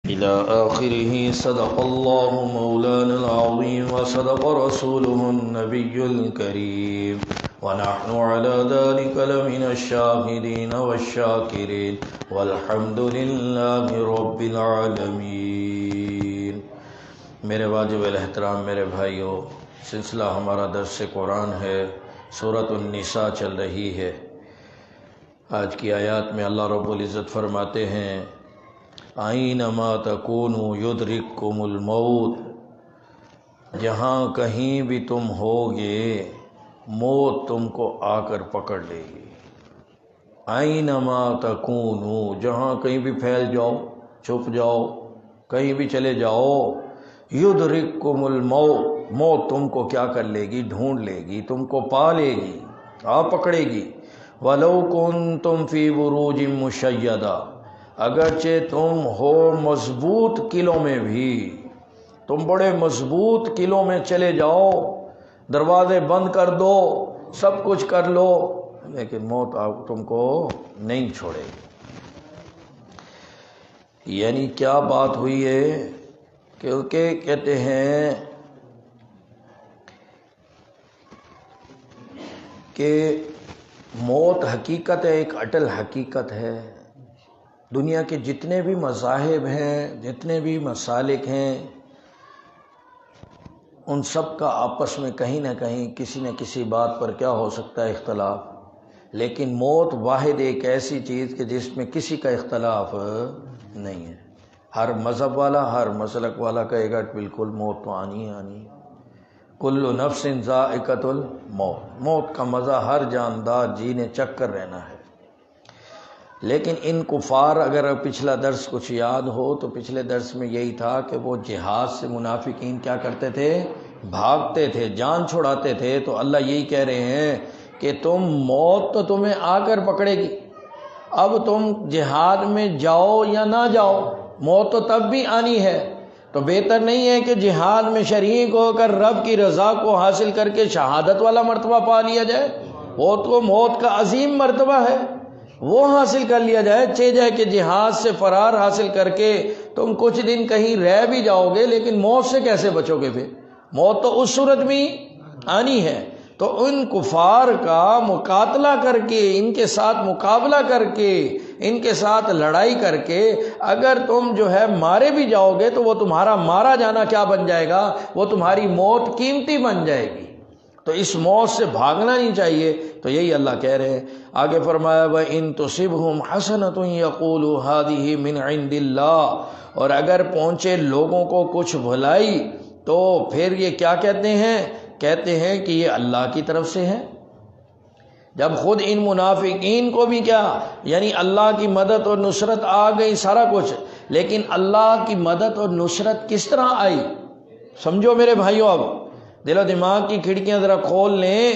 إلى آخره. صدق الله مولانا العظيم وصدق رسوله النبي الكريم ونحن على ذلك لمن الشاهدين والشاكرين والحمد لله رب العالمين. میرے واجب الاحترام میرے بھائیوں، سلسلہ ہمارا درس قرآن ہے، سورۃ النساء چل رہی ہے. آج کی آیات میں اللہ رب العزت فرماتے ہیں اینما تکونوا یدرککم الموت، جہاں کہیں بھی تم ہوگے موت تم کو آ کر پکڑ لے گی. اینما تکونوا، جہاں کہیں بھی پھیل جاؤ، چھپ جاؤ، کہیں بھی چلے جاؤ، یدرککم الموت، موت تم کو کیا کر لے گی؟ ڈھونڈ لے گی، تم کو پا لے گی، آ پکڑے گی. وَلَوْ كُنْتُمْ فِي بُرُوجٍ مُشَيَّدَةٍ، اگرچہ تم ہو مضبوط قلعوں میں بھی، تم بڑے مضبوط قلعوں میں چلے جاؤ، دروازے بند کر دو، سب کچھ کر لو، لیکن موت تم کو نہیں چھوڑے گی. یعنی کیا بات ہوئی ہے؟ کیونکہ کہتے ہیں کہ موت حقیقت ہے، ایک اٹل حقیقت ہے. دنیا کے جتنے بھی مذاہب ہیں، جتنے بھی مسالک ہیں، ان سب کا آپس میں کہیں نہ کہیں کسی نہ کسی بات پر کیا ہو سکتا ہے؟ اختلاف. لیکن موت واحد ایک ایسی چیز کہ جس میں کسی کا اختلاف نہیں ہے. ہر مذہب والا، ہر مسلک والا کہے گا بالکل موت تو آنی ہے، آنی ہے. کل نفس ذائقۃ الموت، موت کا مزہ ہر جاندار جینے چکھ کر رہنا ہے. لیکن ان کفار، اگر پچھلا درس کچھ یاد ہو تو پچھلے درس میں یہی تھا کہ وہ جہاد سے منافقین کیا کرتے تھے؟ بھاگتے تھے، جان چھڑاتے تھے. تو اللہ یہی کہہ رہے ہیں کہ تم موت تو تمہیں آ کر پکڑے گی، اب تم جہاد میں جاؤ یا نہ جاؤ، موت تو تب بھی آنی ہے. تو بہتر نہیں ہے کہ جہاد میں شریک ہو کر رب کی رضا کو حاصل کر کے شہادت والا مرتبہ پا لیا جائے؟ وہ تو موت کا عظیم مرتبہ ہے، وہ حاصل کر لیا جائے. جائے کہ جہاد سے فرار حاصل کر کے تم کچھ دن کہیں رہ بھی جاؤ گے، لیکن موت سے کیسے بچو گے؟ پھر موت تو اس صورت میں آنی ہے. تو ان کفار کا مقاتلہ کر کے، ان کے ساتھ مقابلہ کر کے، ان کے ساتھ لڑائی کر کے اگر تم جو ہے مارے بھی جاؤ گے تو وہ تمہارا مارا جانا کیا بن جائے گا؟ وہ تمہاری موت قیمتی بن جائے گی. تو اس موت سے بھاگنا نہیں چاہیے. تو یہی اللہ کہہ رہے ہیں. آگے فرمایا وَإِن تُصِبْهُمْ حَسَنَةٌ يَقُولُوا هَذِهِ مِنْ عِنْدِ اللَّهِ، اور اگر پہنچے لوگوں کو کچھ بھلائی تو پھر یہ کیا کہتے ہیں؟ کہتے ہیں کہ یہ اللہ کی طرف سے ہے. جب خود ان منافقین کو بھی کیا، یعنی اللہ کی مدد اور نصرت آ گئی، سارا کچھ، لیکن اللہ کی مدد اور نصرت کس طرح آئی؟ سمجھو میرے بھائیوں، اب دل و دماغ کی کھڑکیاں ذرا کھول لیں.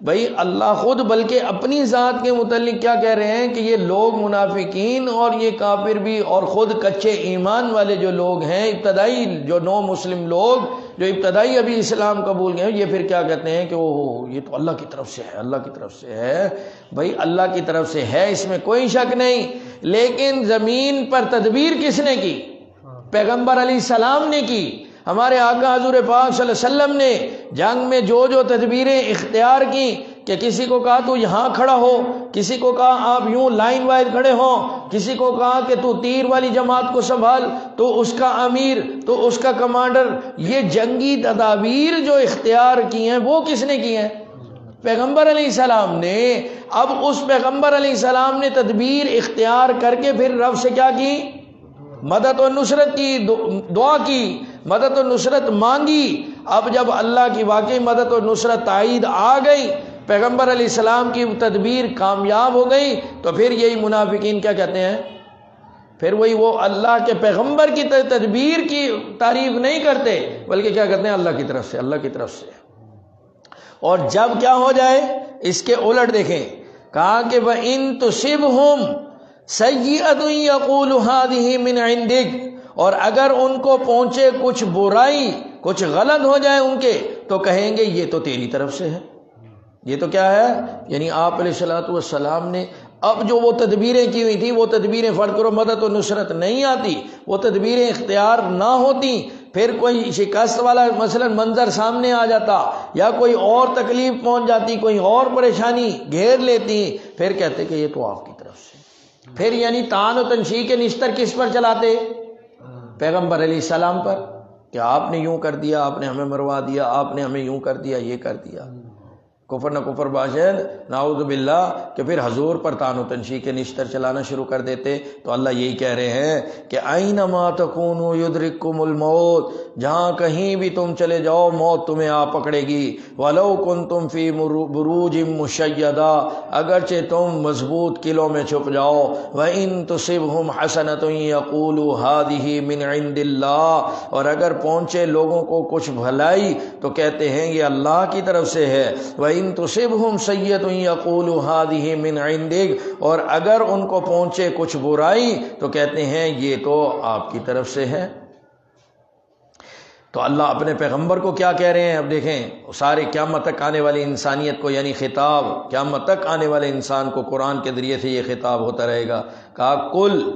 بھائی اللہ خود بلکہ اپنی ذات کے متعلق کیا کہہ رہے ہیں کہ یہ لوگ منافقین اور یہ کافر بھی اور خود کچے ایمان والے جو لوگ ہیں، ابتدائی جو نو مسلم لوگ جو ابتدائی ابھی اسلام قبول گئے، یہ پھر کیا کہتے ہیں کہ یہ تو اللہ کی طرف سے ہے، اللہ کی طرف سے ہے. بھائی اللہ کی طرف سے ہے، اس میں کوئی شک نہیں، لیکن زمین پر تدبیر کس نے کی؟ پیغمبر علیہ السلام نے کی. ہمارے آقا حضور پاک صلی اللہ علیہ وسلم نے جنگ میں جو تدبیریں اختیار کی کہ کسی کو کہا تو یہاں کھڑا ہو، کسی کو کہا آپ یوں لائن وائز کھڑے ہو، کسی کو کہا کہ تو تیر والی جماعت کو سنبھال، تو اس کا امیر، تو اس کا کمانڈر. یہ جنگی تدابیر جو اختیار کی ہیں وہ کس نے کی ہیں؟ پیغمبر علیہ السلام نے. اب اس پیغمبر علیہ السلام نے تدبیر اختیار کر کے پھر رب سے کیا کی؟ مدد و نصرت کی، دعا کی، مدد و نصرت مانگی. اب جب اللہ کی واقعی مدد و نصرت تائید آ گئی، پیغمبر علیہ السلام کی تدبیر کامیاب ہو گئی، تو پھر یہی منافقین کیا کہتے ہیں؟ پھر وہ اللہ کے پیغمبر کی تدبیر کی تعریف نہیں کرتے، بلکہ کیا کرتے ہیں؟ اللہ کی طرف سے، اللہ کی طرف سے. اور جب کیا ہو جائے اس کے الٹ دیکھیں، کہا کہ وَإِن تُصِبْهُمْ سَيِّئَةٌ يَقُولُ هَذِهِ مِنْ عِنْدِكَ، اور اگر ان کو پہنچے کچھ برائی، کچھ غلط ہو جائے ان کے، تو کہیں گے یہ تو تیری طرف سے ہے. یہ تو کیا ہے؟ یعنی آپ علیہ الصلوۃ والسلام نے اب جو وہ تدبیریں کی ہوئی تھیں وہ تدبیریں فرض کرو مدد و نصرت نہیں آتی، وہ تدبیریں اختیار نہ ہوتی، پھر کوئی شکست والا مثلا منظر سامنے آ جاتا یا کوئی اور تکلیف پہنچ جاتی، کوئی اور پریشانی گھیر لیتی، پھر کہتے کہ یہ تو آپ کی طرف سے۔ پھر یعنی تعان و تنشیح کے نشتر کس پر چلاتے؟ پیغمبر علیہ السلام پر، کہ آپ نے یوں کر دیا، آپ نے ہمیں مروا دیا، آپ نے ہمیں یوں کر دیا، یہ کر دیا، کفر نہ کفر باشد نعوذ باللہ، کہ پھر حضور پر تعان و تنشیح کے نشتر چلانا شروع کر دیتے۔ تو اللہ یہی کہہ رہے ہیں کہ اینما تکونوا یدرککم الموت، جہاں کہیں بھی تم چلے جاؤ موت تمہیں آ پکڑے گی، ولو کنتم فی بروج مشیدہ، اگرچہ تم مضبوط قلعوں میں چھپ جاؤ، وَإِن تُصِبْهُمْ حَسَنَةٌ يَقُولُوا هَٰذِهِ مِنْ عِنْدِ اللَّهِ، اور اگر پہنچے لوگوں کو کچھ بھلائی تو کہتے ہیں یہ اللہ کی طرف سے ہے، وَإِن تُصِبْهُمْ سَيِّئَةٌ يَقُولُوا هَٰذِهِ مِنْ عِنْدِكَ، اور اگر ان کو پہنچے کچھ برائی تو کہتے ہیں یہ تو آپ کی طرف سے ہے۔ تو اللہ اپنے پیغمبر کو کیا کہہ رہے ہیں؟ اب دیکھیں سارے قیامت تک آنے والی انسانیت کو، یعنی خطاب قیامت تک آنے والے انسان کو قرآن کے ذریعے سے یہ خطاب ہوتا رہے گا۔ کہا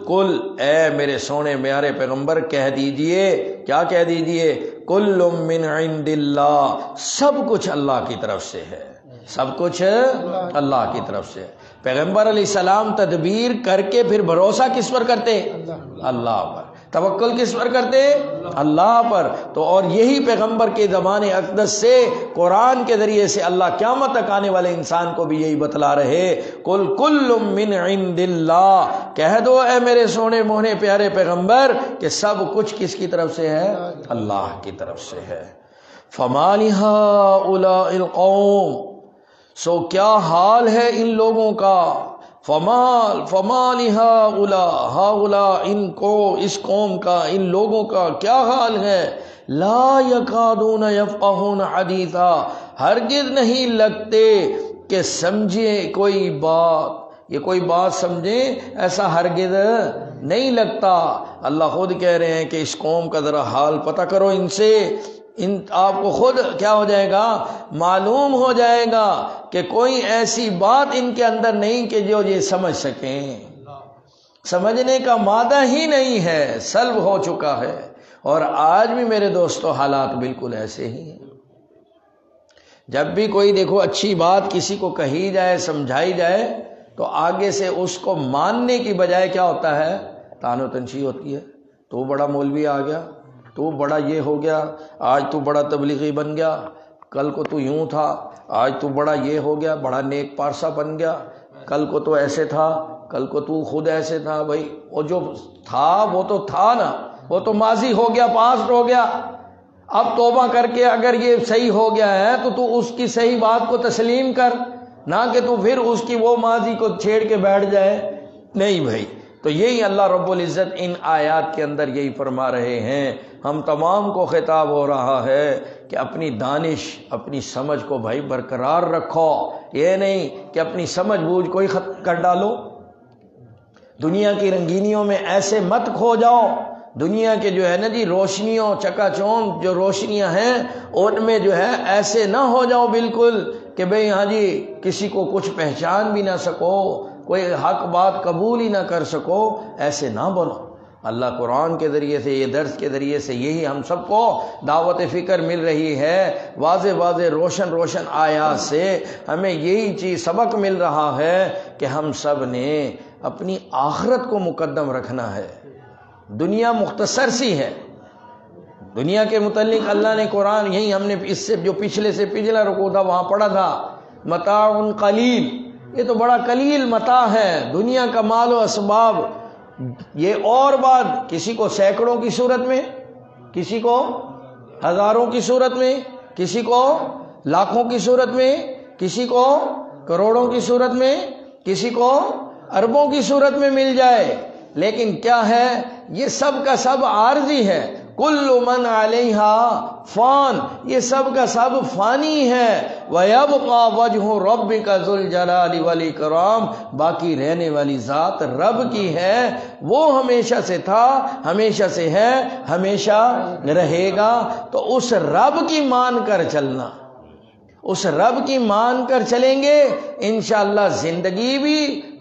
کل اے میرے سونے پیارے پیغمبر کہہ دیجئے، کیا کہہ دیجئے؟ کل من عند اللہ، سب کچھ اللہ کی طرف سے ہے، سب کچھ اللہ کی طرف سے ہے۔ پیغمبر علیہ السلام تدبیر کر کے پھر بھروسہ کس پر کرتے؟ اللہ پر۔ توکل کس پر کرتے؟ اللہ پر۔ تو اور یہی پیغمبر کے زمان اقدس سے قرآن کے ذریعے سے اللہ قیامت تک آنے والے انسان کو بھی یہی بتلا رہے، کل کل من عند اللہ، کہہ دو اے میرے سونے موہنے پیارے پیغمبر کہ سب کچھ کس کی طرف سے ہے؟ اللہ کی طرف سے ہے۔ فما لہؤلاء القوم، سو کیا حال ہے ان لوگوں کا، فما لہؤلاء ان کو، اس قوم کا، ان لوگوں کا کیا حال ہے، لا یکادون یفقہون حدیثا، ہرگز نہیں لگتے کہ سمجھے کوئی بات، یہ کوئی بات سمجھیں ایسا ہرگز نہیں لگتا۔ اللہ خود کہہ رہے ہیں کہ اس قوم کا ذرا حال پتہ کرو ان سے، آپ کو خود کیا ہو جائے گا، معلوم ہو جائے گا کہ کوئی ایسی بات ان کے اندر نہیں کہ جو یہ سمجھ سکیں، سمجھنے کا مادہ ہی نہیں ہے، سلب ہو چکا ہے۔ اور آج بھی میرے دوستو حالات بالکل ایسے ہی ہیں۔ جب بھی کوئی دیکھو اچھی بات کسی کو کہی جائے، سمجھائی جائے، تو آگے سے اس کو ماننے کی بجائے کیا ہوتا ہے؟ طعن و تنشیح ہوتی ہے، تو بڑا مولوی آ گیا، تو بڑا یہ ہو گیا، آج تو بڑا تبلیغی بن گیا، کل کو تو یوں تھا، آج تو بڑا یہ ہو گیا، بڑا نیک پارسا بن گیا، کل کو تو ایسے تھا، کل کو تو خود ایسے تھا۔ بھائی وہ جو تھا وہ تو تھا نا، وہ تو ماضی ہو گیا، پاسٹ ہو گیا۔ اب توبہ کر کے اگر یہ صحیح ہو گیا ہے تو اس کی صحیح بات کو تسلیم کر، نہ کہ تو پھر اس کی وہ ماضی کو چھیڑ کے بیٹھ جائے۔ نہیں بھائی، تو یہی اللہ رب العزت ان آیات کے اندر یہی فرما رہے ہیں، ہم تمام کو خطاب ہو رہا ہے کہ اپنی دانش، اپنی سمجھ کو بھائی برقرار رکھو، یہ نہیں کہ اپنی سمجھ بوجھ کوئی ختم کر ڈالو، دنیا کی رنگینیوں میں ایسے مت کھو جاؤ، دنیا کے جو ہے نا جی روشنیوں، چکا چوند جو روشنیاں ہیں ان میں جو ہے ایسے نہ ہو جاؤ بالکل کہ بھئی ہاں جی کسی کو کچھ پہچان بھی نہ سکو، کوئی حق بات قبول ہی نہ کر سکو، ایسے نہ بنو۔ اللہ قرآن کے ذریعے سے، یہ درس کے ذریعے سے یہی ہم سب کو دعوت فکر مل رہی ہے، واضح واضح روشن روشن آیات سے ہمیں یہی چیز سبق مل رہا ہے کہ ہم سب نے اپنی آخرت کو مقدم رکھنا ہے۔ دنیا مختصر سی ہے، دنیا کے متعلق اللہ نے قرآن، یہی ہم نے اس سے جو پچھلے سے پچھلا رکوع تھا وہاں پڑھا تھا، متاع قلیل، یہ تو بڑا قلیل متاع ہے، دنیا کا مال و اسباب۔ یہ اور بات کسی کو سینکڑوں کی صورت میں، کسی کو ہزاروں کی صورت میں، کسی کو لاکھوں کی صورت میں، کسی کو کروڑوں کی صورت میں، کسی کو اربوں کی صورت میں مل جائے، لیکن کیا ہے، یہ سب کا سب عارضی ہے۔ کل من علیہا فان، یہ سب کا سب فانی ہے۔ وَيَبْقَى وَجْهُ رَبِّكَ ذُو الْجَلَالِ وَالْإِكْرَامِ، باقی رہنے والی ذات رب کی ہے، وہ ہمیشہ سے تھا، ہمیشہ سے ہے، ہمیشہ رہے گا۔ تو اس رب کی مان کر چلنا، اس رب کی مان کر چلیں گے انشاءاللہ زندگی بھی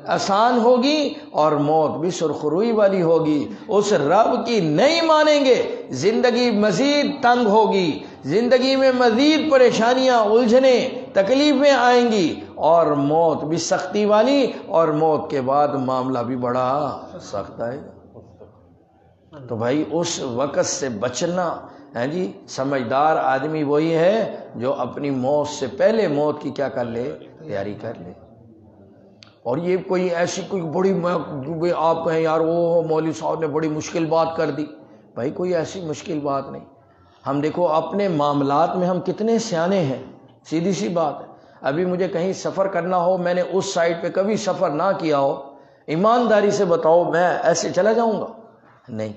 آسان ہوگی اور موت بھی سرخروئی والی ہوگی۔ اس رب کی نہیں مانیں گے، زندگی مزید تنگ ہوگی، زندگی میں مزید پریشانیاں، الجھنیں، تکلیفیں آئیں گی، اور موت بھی سختی والی، اور موت کے بعد معاملہ بھی بڑا سخت آئے گا۔ تو بھائی اس وقت سے بچنا ہے جی۔ سمجھدار آدمی وہی ہے جو اپنی موت سے پہلے موت کی کیا کر لے، تیاری کر لے۔ اور یہ کوئی ایسی کوئی بڑی آپ کہیں یار وہ مولوی صاحب نے بڑی مشکل بات کر دی، بھائی کوئی ایسی مشکل بات نہیں۔ ہم دیکھو اپنے معاملات میں ہم کتنے سیانے ہیں، سیدھی سی بات ہے۔ ابھی مجھے کہیں سفر کرنا ہو، میں نے اس سائٹ پہ کبھی سفر نہ کیا ہو، ایمانداری سے بتاؤ میں ایسے چلا جاؤں گا؟ نہیں،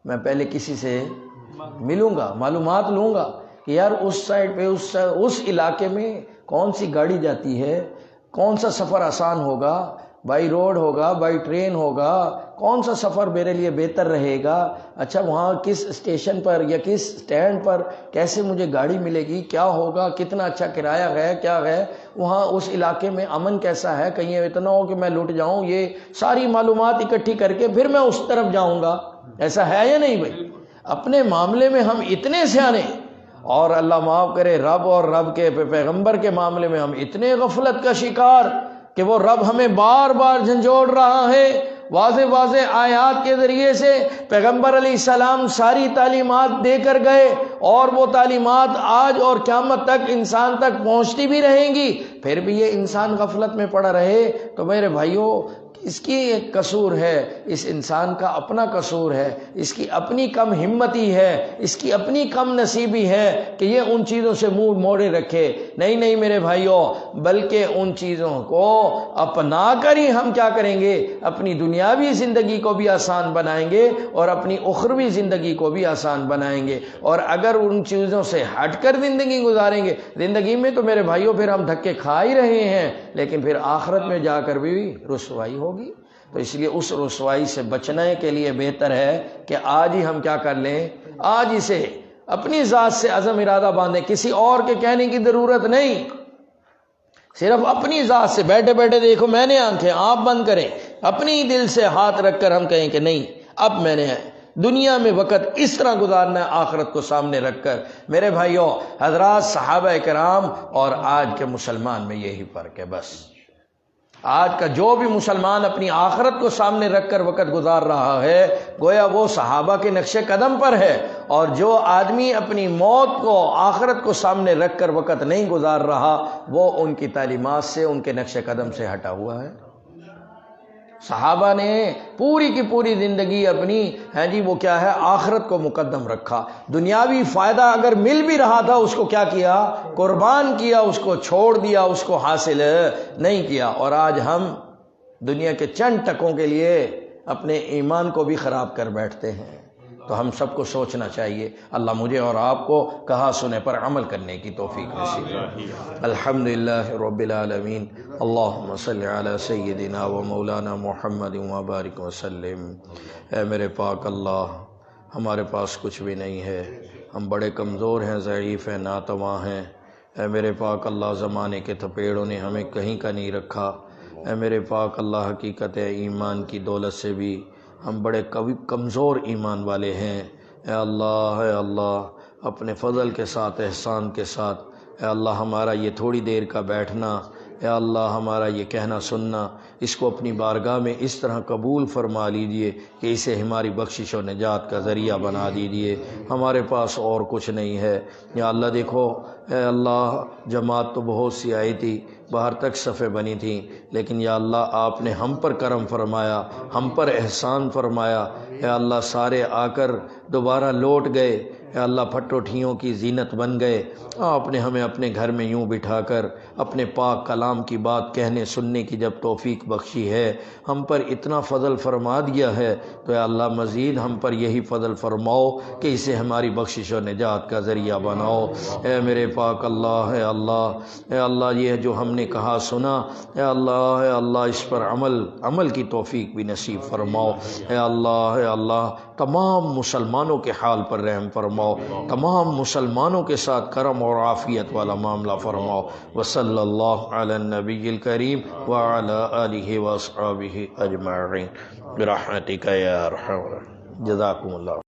میں پہلے کسی سے ملوں گا، معلومات لوں گا کہ یار اس سائٹ پہ اس علاقے میں کون سی گاڑی جاتی ہے، کون سا سفر آسان ہوگا، بائی روڈ ہوگا، بائی ٹرین ہوگا، کون سا سفر میرے لیے بہتر رہے گا، اچھا وہاں کس اسٹیشن پر یا کس سٹینڈ پر کیسے مجھے گاڑی ملے گی، کیا ہوگا، کتنا اچھا کرایہ ہے، کیا ہے وہاں، اس علاقے میں امن کیسا ہے، کہیں اتنا ہو کہ میں لٹ جاؤں، یہ ساری معلومات اکٹھی کر کے پھر میں اس طرف جاؤں گا۔ ایسا ہے یا نہیں بھائی؟ اپنے معاملے میں ہم اتنے سیانے، اور اللہ معاف کرے رب اور رب کے پیغمبر کے معاملے میں ہم اتنے غفلت کا شکار کہ وہ رب ہمیں بار بار جھنجھوڑ رہا ہے واضح واضح آیات کے ذریعے سے۔ پیغمبر علیہ السلام ساری تعلیمات دے کر گئے، اور وہ تعلیمات آج اور قیامت تک انسان تک پہنچتی بھی رہیں گی، پھر بھی یہ انسان غفلت میں پڑا رہے تو میرے بھائیوں اس کی ایک قصور ہے، اس انسان کا اپنا قصور ہے، اس کی اپنی کم ہمتی ہے، اس کی اپنی کم نصیبی ہے کہ یہ ان چیزوں سے منہ موڑے رکھے۔ نہیں میرے بھائیوں، بلکہ ان چیزوں کو اپنا کر ہی ہم کیا کریں گے، اپنی دنیاوی زندگی کو بھی آسان بنائیں گے اور اپنی اخروی زندگی کو بھی آسان بنائیں گے۔ اور اگر ان چیزوں سے ہٹ کر زندگی گزاریں گے، زندگی میں تو میرے بھائیوں پھر ہم دھکے کھا ہی رہے ہیں، لیکن پھر آخرت میں جا کر بھی رسوائی ہوگی۔ تو اس لیے اس رسوائی سے بچنے کے لیے بہتر ہے کہ آج ہی ہم کیا کر لیں، آج اسے اپنی ذات سے عزم ارادہ باندھیں، کسی اور کے کہنے کی ضرورت نہیں، صرف اپنی ذات سے بیٹھے بیٹھے دیکھو میں نے آنکھیں آپ بند کریں، اپنی دل سے ہاتھ رکھ کر ہم کہیں کہ نہیں اب میں نے دنیا میں وقت اس طرح گزارنا ہے آخرت کو سامنے رکھ کر۔ میرے بھائیوں حضرات، صحابہ کرام اور آج کے مسلمان میں یہی فرق ہے بس۔ آج کا جو بھی مسلمان اپنی آخرت کو سامنے رکھ کر وقت گزار رہا ہے گویا وہ صحابہ کے نقش قدم پر ہے، اور جو آدمی اپنی موت کو آخرت کو سامنے رکھ کر وقت نہیں گزار رہا وہ ان کی تعلیمات سے، ان کے نقش قدم سے ہٹا ہوا ہے۔ صحابہ نے پوری کی پوری زندگی اپنی وہ کیا ہے، آخرت کو مقدم رکھا، دنیاوی فائدہ اگر مل بھی رہا تھا اس کو کیا کیا، قربان کیا، اس کو چھوڑ دیا، اس کو حاصل نہیں کیا۔ اور آج ہم دنیا کے چند ٹکوں کے لیے اپنے ایمان کو بھی خراب کر بیٹھتے ہیں۔ تو ہم سب کو سوچنا چاہیے، اللہ مجھے اور آپ کو کہا سنے پر عمل کرنے کی توفیق نصیب کرے۔ الحمدللہ رب العالمین، اللہم صلی علی سیدنا و مولانا محمد و بارک وسلم۔ اے میرے پاک اللہ، ہمارے پاس کچھ بھی نہیں ہے، ہم بڑے کمزور ہیں، ضعیف ہیں، ناتواں ہیں۔ اے میرے پاک اللہ، زمانے کے تھپیڑوں نے ہمیں کہیں کا نہیں رکھا۔ اے میرے پاک اللہ، حقیقت ایمان کی دولت سے بھی ہم بڑے کمزور ایمان والے ہیں۔ اے اللہ اپنے فضل کے ساتھ، احسان کے ساتھ، اے اللہ ہمارا یہ تھوڑی دیر کا بیٹھنا، اے اللہ ہمارا یہ کہنا سننا، اس کو اپنی بارگاہ میں اس طرح قبول فرما لیجئے کہ اسے ہماری بخشش و نجات کا ذریعہ بنا دیجئے۔ ہمارے پاس اور کچھ نہیں ہے یا اللہ۔ دیکھو اے اللہ، جماعت تو بہت سی آئی تھی، باہر تک صفیں بنی تھیں، لیکن یا اللہ آپ نے ہم پر کرم فرمایا، ہم پر احسان فرمایا۔ اے اللہ سارے آ کر دوبارہ لوٹ گئے، اے اللہ پھٹوٹھیوں کی زینت بن گئے۔ آپ نے ہمیں اپنے گھر میں یوں بٹھا کر اپنے پاک کلام کی بات کہنے سننے کی جب توفیق بخشی ہے، ہم پر اتنا فضل فرما دیا ہے، تو اے اللہ مزید ہم پر یہی فضل فرماؤ کہ اسے ہماری بخشش و نجات کا ذریعہ بناؤ۔ اے میرے پاک اللہ، اے اللہ یہ جو ہم نے کہا سنا، اے اللہ اس پر عمل کی توفیق بھی نصیب فرماؤ۔ اے اللہ تمام مسلمانوں کے حال پر رحم فرماؤ، تمام مسلمانوں کے ساتھ کرم اور عافیت والا معاملہ فرماؤ۔ وصلی اللہ علی النبی الکریم وعلی آلہ واصحابہ اجمعین برحمتک یا ارحم۔ جزاکم اللہ۔